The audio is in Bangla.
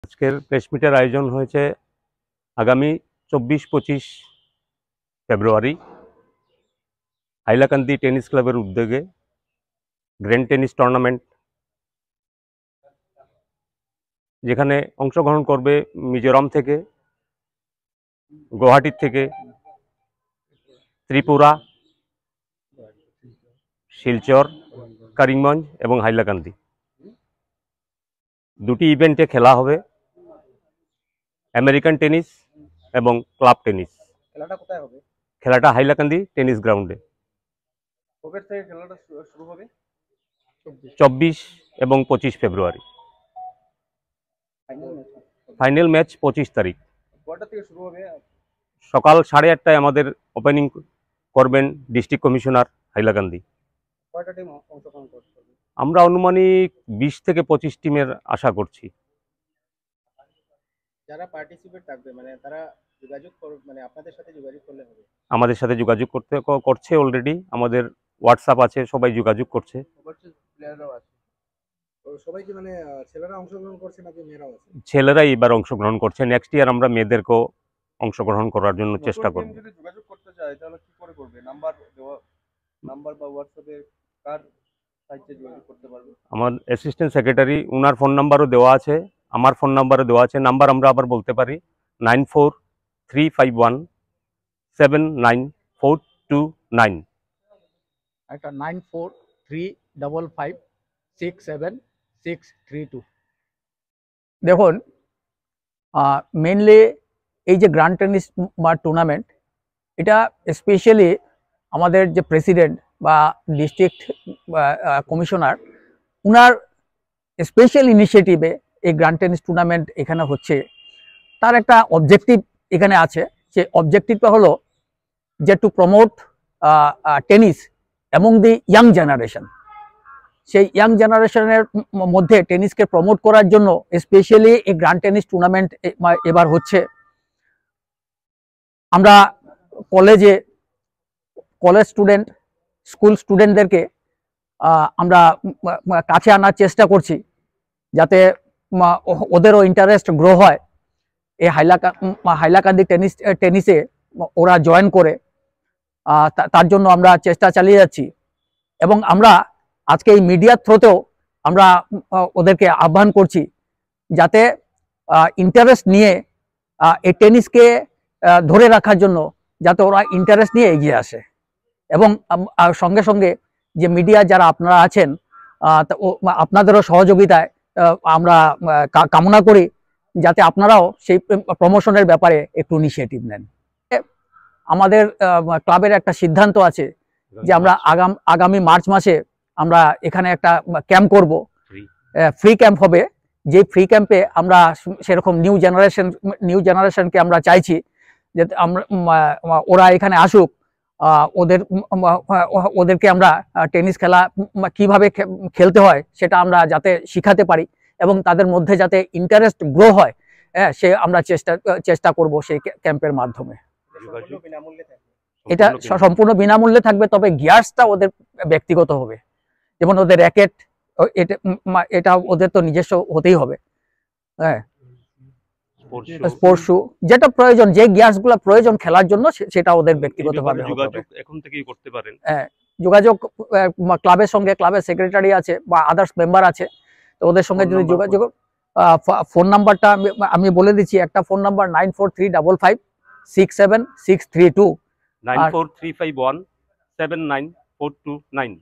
আজকের প্রেস মিটের আয়োজন হয়েছে আগামী 24-25 ফেব্রুয়ারি হাইলাকান্দি টেনিস ক্লাবের উদ্যোগে গ্র্যান্ড টেনিস টুর্নামেন্ট, যেখানে অংশগ্রহণ করবে মিজোরাম থেকে, গুয়াহাটির থেকে, ত্রিপুরা, শিলচর, করিমগঞ্জ এবং হাইলাকান্দি। দুটি ইভেন্টে খেলা হবে আমেরিকান টেনিস এবং ক্লাব টেনিস। খেলাটা কোথায় হবে? খেলাটা হাইলাকান্দি টেনিস গ্রাউন্ডে। কবে থেকে খেলাটা শুরু হবে? 24 এবং 25 ফেব্রুয়ারি। ফাইনাল ম্যাচ 25 তারিখ। কয়টা থেকে শুরু হবে? সকাল 8:30টায় আমাদের ওপেনিং করবেন ডিস্ট্রিক্ট কমিশনার হাইলাকান্দি। কয়টা টিম অংশগ্রহণ করবে? আমরা আনুমানিক 20 থেকে 25 টিমের আশা করছি। যারা পার্টিসিপেট থাকবে মানে তারা যোগাযোগ মানে আপনাদের সাথে যোগাযোগ করলে হবে? আমাদের সাথে যোগাযোগ করছে অলরেডি, আমাদের হোয়াটসঅ্যাপ আছে, সবাই যোগাযোগ করছে। প্লেয়াররাও আছে তো সবাই কি মানে ছেলেরা অংশগ্রহণ করছে নাকি মেয়েরাও আছে? ছেলেরাই এবার অংশগ্রহণ করছে। নেক্সট ইয়ার আমরা মেয়েদেরকেও অংশগ্রহণ করার জন্য চেষ্টা করব। যদি যোগাযোগ করতে চায় তাহলে কি করে করবে? নাম্বার বা হোয়াটসঅ্যাপে কার সাহায্যে যোগাযোগ করতে পারবে? আমার অ্যাসিস্ট্যান্ট সেক্রেটারি, ওনার ফোন নাম্বারও দেওয়া আছে, আমার ফোন নাম্বারও দেওয়া আছে। নাম্বার আমরা আবার বলতে পারি 9435179429। একটা 9435567632। দেখুন, মেনলি এই যে গ্র্যান্ড টেনিস বা টুর্নামেন্ট, এটা স্পেশালি আমাদের যে প্রেসিডেন্ট বা ডিস্ট্রিক্ট কমিশনার, উনার স্পেশাল ইনিশিয়েটিভে এই গ্র্যান্ড টেনিস টুর্নামেন্ট এখানে হচ্ছে। তার একটা অবজেক্টিভ এখানে আছে। সেই অবজেক্টিভটা হলো যে to promote tennis among the young generation. সেই ইয়াং জেনারেশনের মধ্যে টেনিসকে প্রমোট করার জন্য স্পেশালি এই গ্র্যান্ড টেনিস টুর্নামেন্ট এবার হচ্ছে। আমরা কলেজ স্টুডেন্ট, স্কুল স্টুডেন্টদেরকে আমরা কাছে আনার চেষ্টা করছি, যাতে ওদেরও ইন্টারেস্ট গ্রো হয়। এই হাইলাকান্দি টেনিসে ওরা জয়েন করে, তার জন্য আমরা চেষ্টা চালিয়ে যাচ্ছি। এবং আমরা আজকে এই মিডিয়ার থ্রুতেও আমরা ওদেরকে আহ্বান করছি, যাতে ইন্টারেস্ট নিয়ে এই টেনিসকে ধরে রাখার জন্য যাতে ওরা ইন্টারেস্ট নিয়ে এগিয়ে আসে। এবং সঙ্গে সঙ্গে যে মিডিয়া যারা আপনারা আছেন, আপনাদেরও সহযোগিতায় আমরা কামনা করি যাতে আপনারাও সেই প্রমোশনের ব্যাপারে একটু ইনিশিয়েটিভ নেন। আমাদের ক্লাবের একটা সিদ্ধান্ত আছে যে আমরা আগামী মার্চ মাসে আমরা এখানে একটা ক্যাম্প করব, ফ্রি ক্যাম্প হবে। যে ফ্রি ক্যাম্পে আমরা সেরকম নিউ জেনারেশনকে আমরা চাইছি যে ওরা এখানে আসুক, ওদেরকে আমরা টেনিস খেলা কিভাবে খেলতে হয় সেটা আমরা যাতে শিখাতে পারি এবং তাদের মধ্যে যাতে ইন্টারেস্ট গ্রো হয়, সে আমরা চেষ্টা করব সেই ক্যাম্পের মাধ্যমে। এটা সম্পূর্ণ বিনামূল্যে থাকবে, তবে গিয়ার্সটা ওদের ব্যক্তিগত হবে। যেমন ওদের র্যাকেট, এটা ওদের তো নিজস্ব হতেই হবে। হ্যাঁ, স্পোর্টস শু যেটা প্রয়োজন, যে গিয়ার্সগুলো প্রয়োজন খেলার জন্য, সেটা ওদের ব্যক্তিগতভাবে যোগাযোগ এখন থেকেই করতে পারেন। হ্যাঁ, যোগাযোগ ক্লাবের সঙ্গে, ক্লাবের সেক্রেটারি আছে বা আদার্স মেম্বার আছে, তো ওদের সঙ্গে যদি যোগাযোগ, ফোন নাম্বারটা আমি বলে দিচ্ছি। একটা ফোন নাম্বার 9435567632, 9435179429।